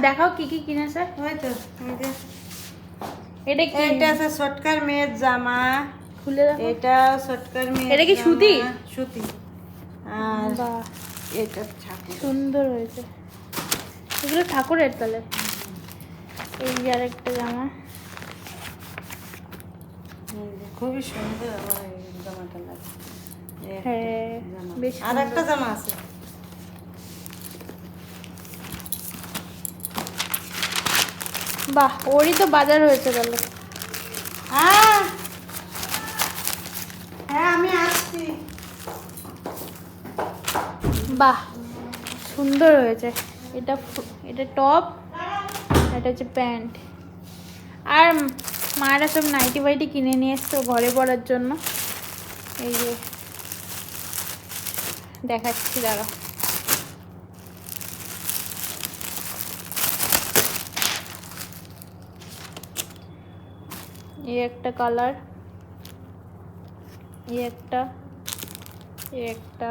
দেখাও কি কি কিনেছে। ওই তো এটা কি? এটা আছে ছোটকার মেয়ের জামা। খুলে দেখো। এটা ছোটকার মেয়ের এটা কি সুতি? সুতি। আর বাহ এটা ঠাকুর। সুন্দর হয়েছে। এগুলো ঠাকুরের তাহলে। এই যে আরেকটা জামা। খুবই সুন্দর আমার এই জামাটা লাগে। হ্যাঁ বেশ আর একটা জামা আছে। বাহ ওরই তো বাজার হয়েছে তাহলে। হ্যাঁ আমি আসছি। বাহ সুন্দর হয়েছে। এটা এটা টপ, এটা হচ্ছে প্যান্ট। আর মায়েরা সব নাইটি বাইটি কিনে নিয়ে এসছো ঘরে পরার জন্য। এই যে দেখাচ্ছি দাঁড়া। এই একটা কালার, এই একটা, এই একটা,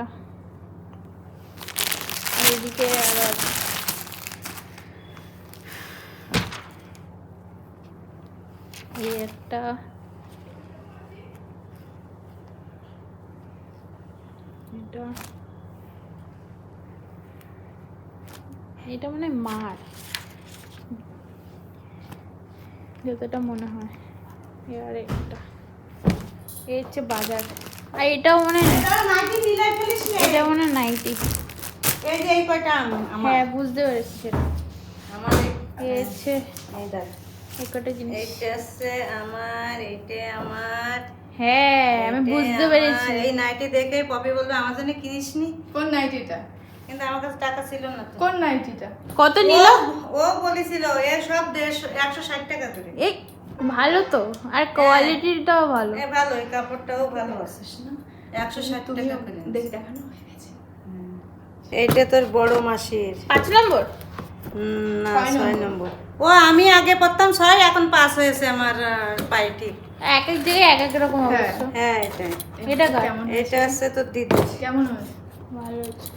এদিকে আরো আছে। এই একটা, এটা, এটা মানে মার যতটা মনে হয়। আর একটা এই হচ্ছে বাজার। আর এটাও মানে নাইটি দিলাই ফেলিস নে। এটা মানে নাইটি। এই যে এই কয়টা আমার। হ্যাঁ বুঝতে পেরেছি সেটা। আমার এই হচ্ছে এই দেখ। এই কটা জিনিস। এইটা আছে আমার, এইটা আমার। হ্যাঁ আমি এইটা বুঝতে আমার। পেরেছি। এই নাইটি দেখে পপি বলবে আমার জন্য কিনিসনি। কোন নাইটিটা? কিন্তু আমার কাছে টাকা ছিল না তো। কোন নাইটিটা? কত নিল? ও বলেছিল এ সব 160 টাকা করে। এই ভালো তো, আর কোয়ালিটিটাও ভালো। এ ভালো, এই কাপড়টাও ভালো আছে না। 160 টাকা করে। দেখ দেখানো হয়ে গেছে। এইটা তোর বড় মাসির। 5 নম্বর। না 6 6 নম্বর। ও আমি আগে পড়তাম 6, এখন 5 হয়েছে আমার পাই ঠিক। এক এক জায়গায় এক এক রকম হ্যাঁ। অবস্থা। হ্যাঁ এটাই। এটা কার? কেমন এটা আছে তোর দিদি। কেমন হয়েছে? ভালো হয়েছে।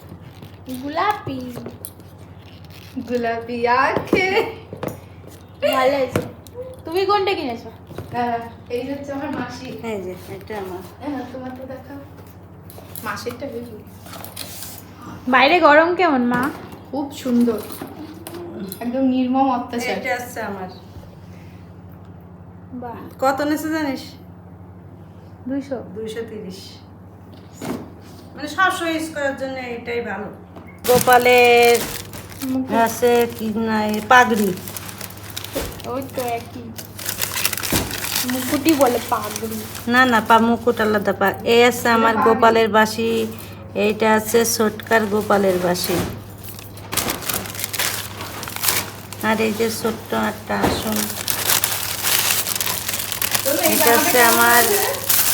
গোলাপি। গোলাপি আঁখে। ভালো হয়েছে। তুমি কোনটা কিনেছো? এই হচ্ছে আমার মাসি। এই যে এটা আমার। হ্যাঁ তোমারটা দেখাও। মাসিরটা বেশি বাইরে গরম কেমন মা? খুব সুন্দর, একদম নির্মম অত্যাচার। এটা আছে আমার। বাহ কত নেছে জানিস? 200। 230। মানে সবসময় ইউজ করার জন্য এটাই ভালো। গোপালের আছে কি না পাগড়ি। ওই তো একই মুকুটি বলে পাগড়ি। না না মুকুট আলাদা এই আছে আমার গোপালের বাঁশি। এইটা আছে ছোটকার গোপালের বাঁশি। আর এই যে ছোট্ট একটা আসন। এটা আছে আমার,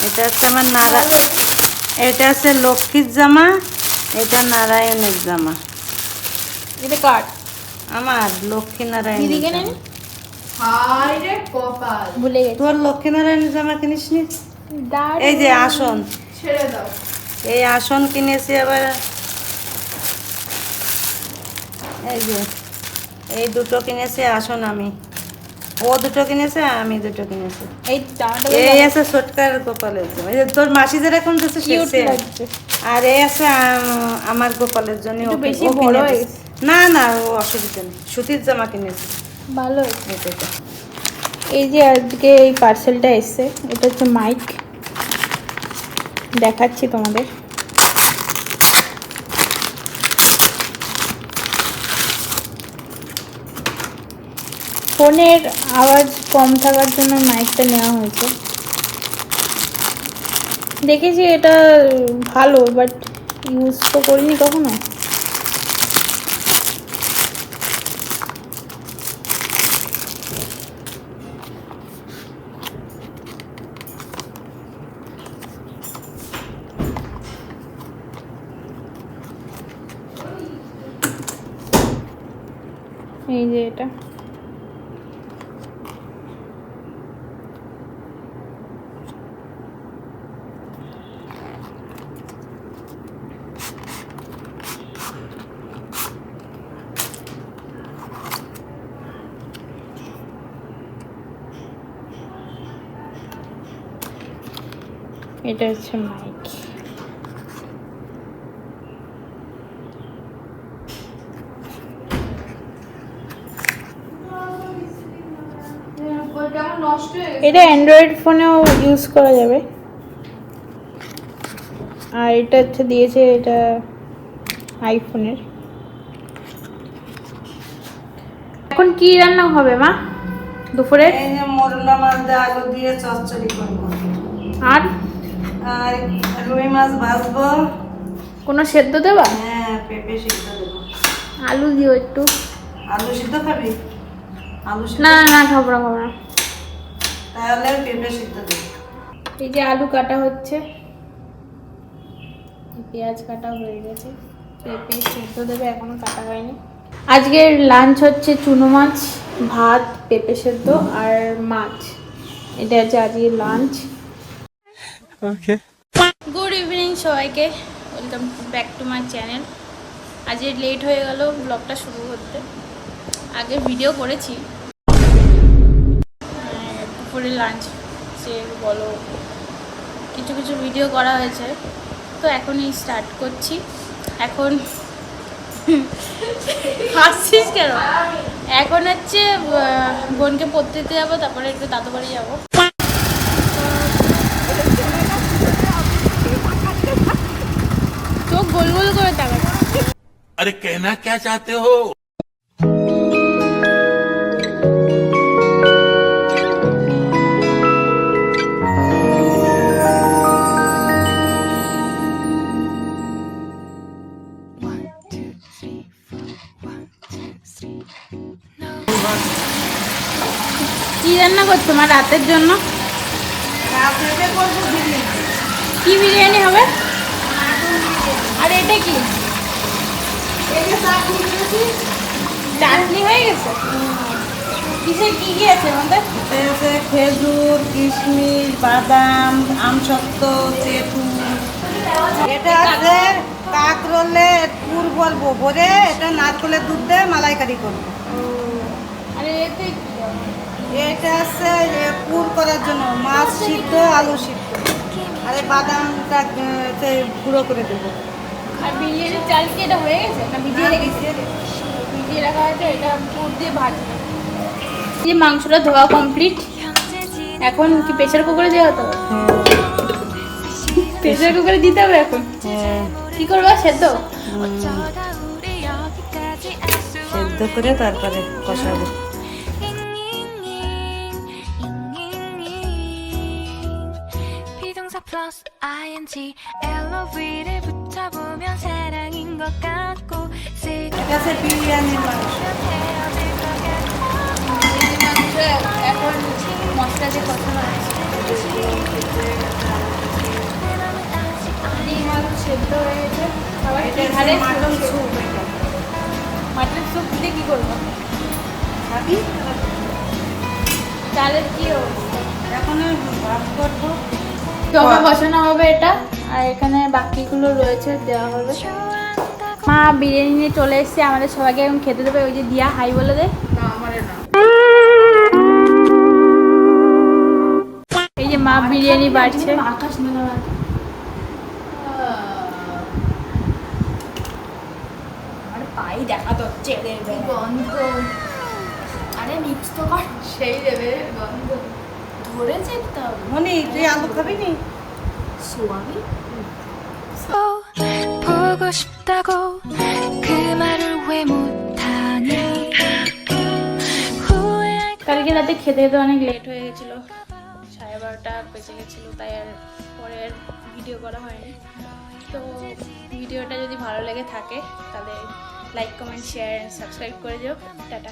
এটা আছে আমার এটা আছে লক্ষ্মীর জামা, এটা নারায়ণের জামা। এটা কার? আমার লক্ষ্মী নারায়ণ। দিদিকে নেন। হায় রে কপাল, ভুলে গেছি। তোর লক্ষ্মী নারায়ণের জামা কিনিস নি? দারুণ। এই যে আসন, ছেড়ে দাও। এই আসন কিনেছি আবার। এই যে এই দুটো কিনেছি আসন আমি। ও দুটো কিনেছে, আমি দুটো কিনেছি। এই জামাটা এই আছে ছোটকার গোপালের জন্য। এই যে তোর মাসি যেরকম দিচ্ছে কিউট সে লাগছে। আর এই আছে আমার গোপালের জন্য। একটু ওকে- বেশি ও বড় কিনে হয়ে দিছে। না না ও অসুবিধা নেই, সুতির জামা কিনেছি। ভালো হয়েছে। এটাতে এই যে আজকে এই পার্সেলটা এসছে, এটা হচ্ছে মাইক। দেখাচ্ছি তোমাদের। ফোনের আওয়াজ কম থাকার জন্য মাইকটা নেওয়া হয়েছে। দেখেছি এটা ভালো, বাট ইউজ তো করিনি কখনো। এই যে এটা এটা হচ্ছে মাইক। এটা অ্যান্ড্রয়েড ফোনেও ইউজ করা যাবে। আর এটা হচ্ছে দিয়েছে, এটা আইফোনের। এখন কি রান্না হবে মা দুপুরে? এই যে মোরলা মাছ দিয়ে আলু দিয়ে চচ্চড়ি করবো, আর আর রুই মাছ ভাজবো। কোনো সেদ্ধ দেবা? হ্যাঁ, পেঁপে সিদ্ধ দেবো। আলু দিও একটু। আলু সিদ্ধ খাবি? আলু সিদ্ধ না না, খাবো না খাবো না। তাহলে পেঁপে সিদ্ধ দেবো। এই যে আলু কাটা হচ্ছে, পেঁয়াজ কাটা হয়ে গেছে, পেঁপে সিদ্ধ দেবে, এখনো কাটা হয়নি। আজকের লাঞ্চ হচ্ছে চুনো মাছ, ভাত, পেঁপে সেদ্ধ আর মাছ। এটা হচ্ছে আজকের লাঞ্চ। ওকে, গুড ইভিনিং সবাইকে, welcome back to my channel. আজকে লেট হয়ে গেল ব্লগটা শুরু করতে। আগে ভিডিও করেছি, দুপুরে লাঞ্চ সে বলো কিছু কিছু ভিডিও করা হয়েছে, তো এখনই স্টার্ট করছি। এখন হাসছিস কেন? এখন হচ্ছে বোনকে পড়তে দিতে যাবো, তারপরে একটু দাদু বাড়ি যাবো। চোখ গোল গোল করে তাকাচ্ছে। अरे कहना क्या चाहते हो? কি রান্না করছো মা রাতের জন্য? পেঁপে করবো বিরিয়ানি। কি বিরিয়ানি হবে? আর এটা কি চাটনি হয়ে গেছে? কিসের কি কি আছে আমাদের? এতে আছে খেজুর, কিশমিশ, বাদাম, আমসত্ত্ব, তেঁতুল। এটা আছে কাঁকরোলের পুর বলবো ভরে, এটা নারকেলের দুধ দিয়ে মালাইকারি করবো। আর এতে এটা আছে পুর করার জন্য মাছ সিদ্ধ, আলু সিদ্ধ, আর এই বাদামটা গুঁড়ো করে দেবো। আর বিরিয়ানির চাল কি এটা হয়ে গেছে না ভিজিয়ে রেখেছি? ভিজিয়ে রাখা হয়েছে, এটা পুর দিয়ে ভাজবে। এই মাংসটা ধোয়া কমপ্লিট, এখন কি প্রেসার কুকারে দেওয়া হতো? প্রেসার কুকারে দিতে হবে এখন? হ্যাঁ, কি করবা সেদ্ধ? সেদ্ধ করে তারপরে কষাবো। 비동사 플러스 ing LOV를 붙여보면 사랑인 것 같고 এটা আছে বিরিয়ানির মাংস। এখন মশলা দিয়ে কষানো হচ্ছে। ডিম আলু সেদ্ধ হয়ে গেছে। আবার এটা এখানে আছে মাটন স্যুপ। এটা মাটন স্যুপ দিয়ে কি করবো? খাবি? চালের কি অবস্থা? এখন ভাত করবো। টবে বসানো হবে এটা, আর এখানে বাকিগুলো রয়েছে দেওয়া হবে। মা বিরিয়ানি নিয়ে চলে এসেছে, আমাদের সবাইকে এখন খেতে দেবে। ওই যে দিয়া হাই বলে দে। এই যে মা বিরিয়ানি বাড়ছে। আকাশ আমার পাই দেখা যাচ্ছে গন্ধ। আরে মিক্স তো কর, সেই দেবে গন্ধ ধরে যেতে হবে। মনি, তুই আলু খাবি নি? সোয়াবিন 보고 싶다고 그 말을 왜 못하니 후회할 কালকে রাতে খেতে খেতে অনেক লেট হয়ে গেছিলো, 12:30 বেজে গেছিলো, তাই আর পরে আর ভিডিও করা হয়নি। তো ভিডিওটা যদি ভালো লেগে থাকে তাহলে like, comment, share and subscribe করে দিও। টাটা।